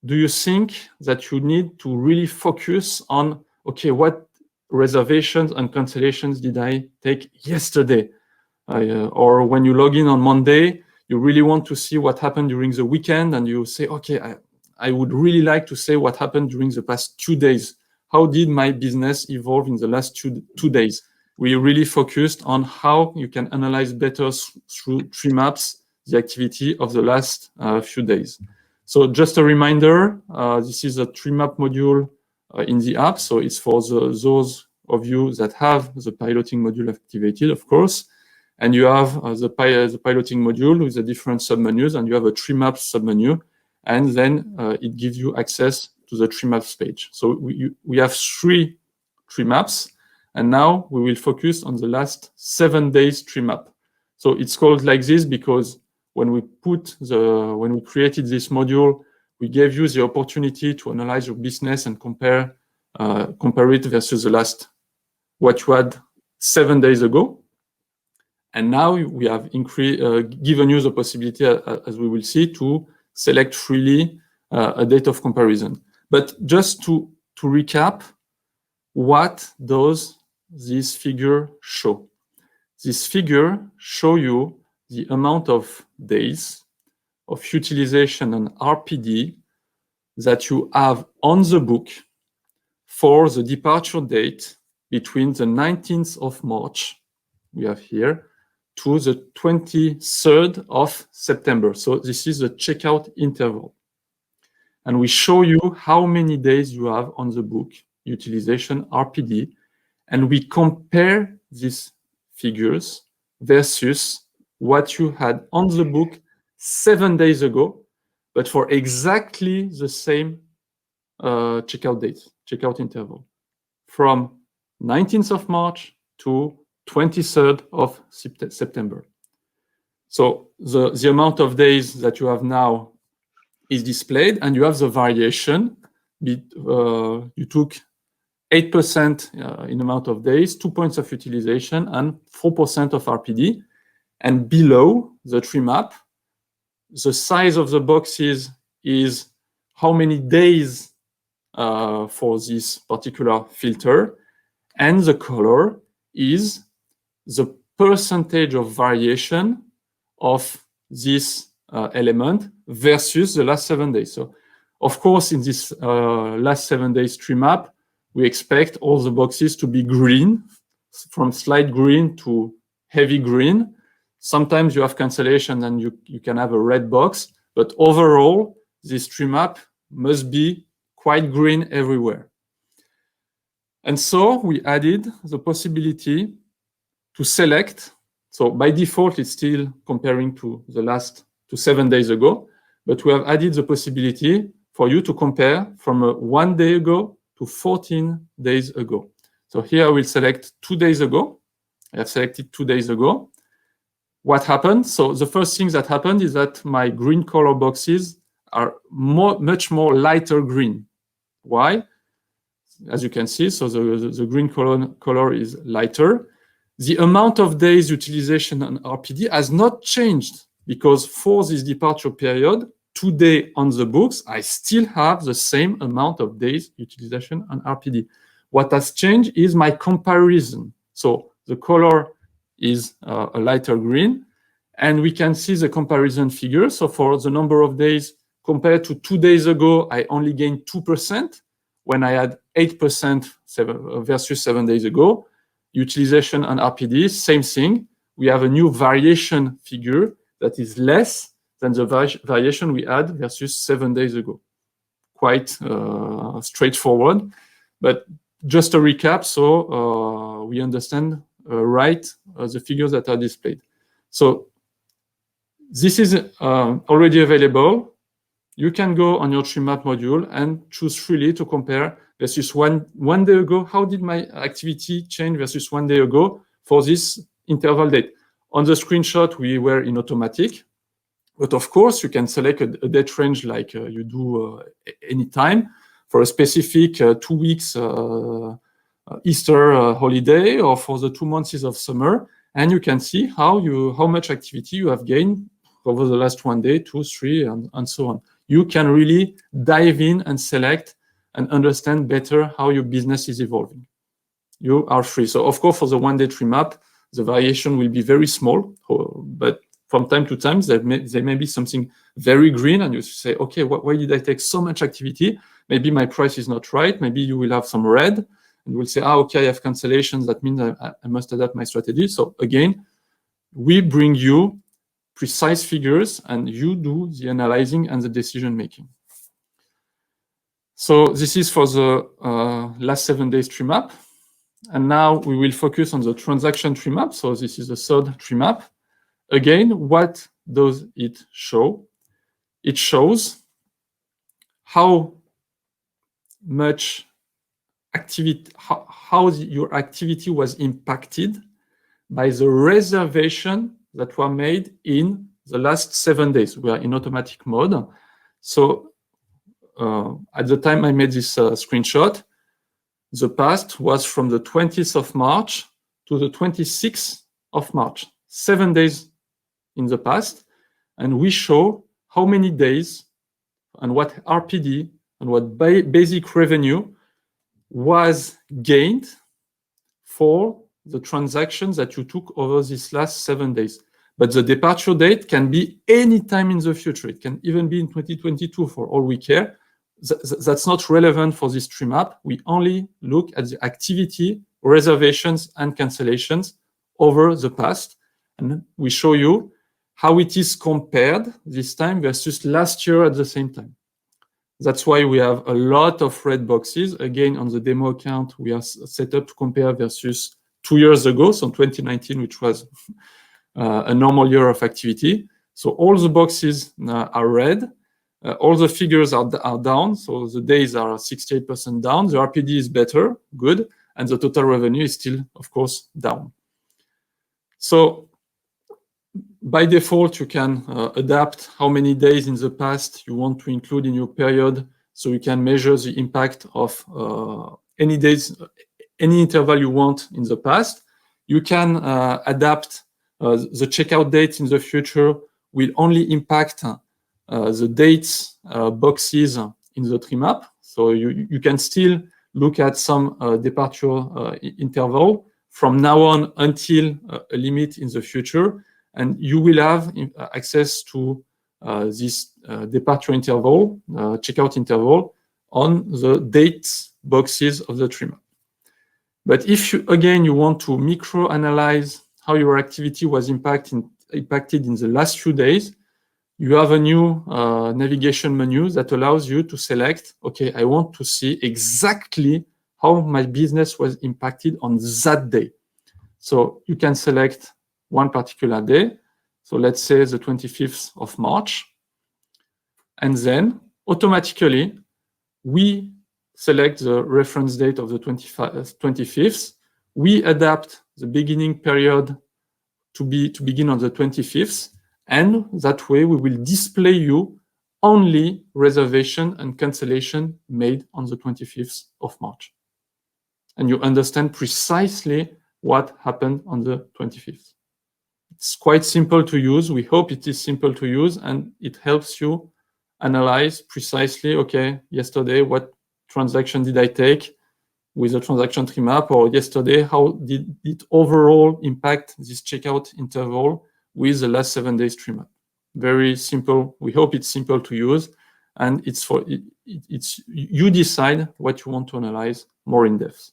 do you think that you need to really focus on, okay, what reservations and cancellations did I take yesterday? Or when you log in on Monday, you really want to see what happened during the weekend, and you say, okay, I would really like to say what happened during the past 2 days. How did my business evolve in the last two days? We really focused on how you can analyze better through Treemaps the activity of the last few days. So just a reminder, this is a Treemap module in the app. So it's for those of you that have the piloting module activated, of course. And you have the piloting module with the different submenus, and you have a Treemap submenu, and then it gives you access to the Treemaps page. So we have 3 Treemaps, and now we will focus on the last 7 days Treemap. So it's called like this because when we created this module, we gave you the opportunity to analyze your business and compare it versus the last what you had 7 days ago. And now we have given you the possibility, as we will see, to select freely a date of comparison. But just to recap, what does this figure show? This figure shows you the amount of days of utilization and RPD that you have on the book for the departure date between the 19th of March, we have here, to the 23rd of September. So this is the checkout interval. And we show you how many days you have on the book, utilization, RPD, and we compare these figures versus what you had on the book 7 days ago, but for exactly the same checkout date, checkout interval, from 19th of March to 23rd of September. So the amount of days that you have now is displayed, and you have the variation. You took 8% in amount of days, 2 points of utilization, and 4% of RPD. And below the Treemap, the size of the boxes is how many days for this particular filter, and the color is the percentage of variation of this element versus the last 7 days. So, of course, in this last 7 days Treemap, we expect all the boxes to be green, from slight green to heavy green. Sometimes you have cancellation and you can have a red box, but overall, this Treemap must be quite green everywhere. And so we added the possibility to select. So by default, it's still comparing to the last 7 days ago, but we have added the possibility for you to compare from 1 day ago to 14 days ago. So here I will select 2 days ago. I have selected 2 days ago. What happened? So the first thing that happened is that my green color boxes are much more lighter green. Why? As you can see, so the green color is lighter. The amount of days utilization and RPD has not changed, because for this departure period, today on the books, I still have the same amount of days utilization and RPD. What has changed is my comparison. So the color is a lighter green, and we can see the comparison figure. So for the number of days compared to 2 days ago, I only gained 2% when I had 8% versus 7 days ago. Utilization and RPD, same thing. We have a new variation figure that is less than the variation we had versus 7 days ago. Quite straightforward, but just a recap so we understand right the figures that are displayed. So this is already available. You can go on your Treemap module and choose freely to compare versus one day ago. How did my activity change versus 1 day ago for this interval date? On the screenshot, we were in automatic, but of course you can select a date range like you do anytime for a specific 2 weeks Easter holiday, or for the 2 months of summer, and you can see how much activity you have gained over the last 1 day, 2, 3, and so on. you can really dive in and select and understand better how your business is evolving. You are free. So of course, for the one-day Treemap, the variation will be very small, but from time to time, there may be something very green, and you say, okay, why did I take so much activity? Maybe my price is not right. Maybe you will have some red, and you will say, okay, I have cancellations. That means I must adapt my strategy. So again, we bring you precise figures, and you do the analyzing and the decision making. So this is for the last 7 days Treemap. And now we will focus on the transaction Treemap. So this is the third Treemap. Again, what does it show? It shows how much activity, how your activity was impacted by the reservation that were made in the last 7 days. We are in automatic mode. So at the time I made this screenshot, the past was from the 20th of March to the 26th of March, 7 days in the past. And we show how many days and what RPD and what basic revenue was gained for the transactions that you took over these last 7 days. But the departure date can be any time in the future. It can even be in 2022 for all we care. That's not relevant for this Treemap. We only look at the activity, reservations, and cancellations over the past. And we show you how it is compared this time versus last year at the same time. That's why we have a lot of red boxes. Again, on the demo account, we are set up to compare versus 2 years ago, so 2019, which was a normal year of activity. So all the boxes are red. All the figures are down, so the days are 68% down. The RPD is better, good, and the total revenue is still, of course, down. So by default, you can adapt how many days in the past you want to include in your period, so you can measure the impact of any days, any interval you want in the past. You can adapt the checkout date in the future will only impact the dates boxes in the Treemap. So you can still look at some departure interval from now on until a limit in the future. And you will have access to this departure interval, checkout interval, on the dates boxes of the Treemap. But if you, again, you want to micro-analyze how your activity was impacted in the last few days, you have a new navigation menu that allows you to select, okay, I want to see exactly how my business was impacted on that day. So you can select one particular day. So let's say the 25th of March. And then automatically, we select the reference date of the 25th. We adapt the beginning period to begin on the 25th. And that way, we will display you only reservation and cancellation made on the 25th of March. And you understand precisely what happened on the 25th. It's quite simple to use. We hope it is simple to use, and it helps you analyze precisely, okay, yesterday, what transaction did I take with the transaction Treemap, or yesterday, how did it overall impact this checkout interval with the last 7 days Treemap. Very simple. We hope it's simple to use, and it's you decide what you want to analyze more in depth.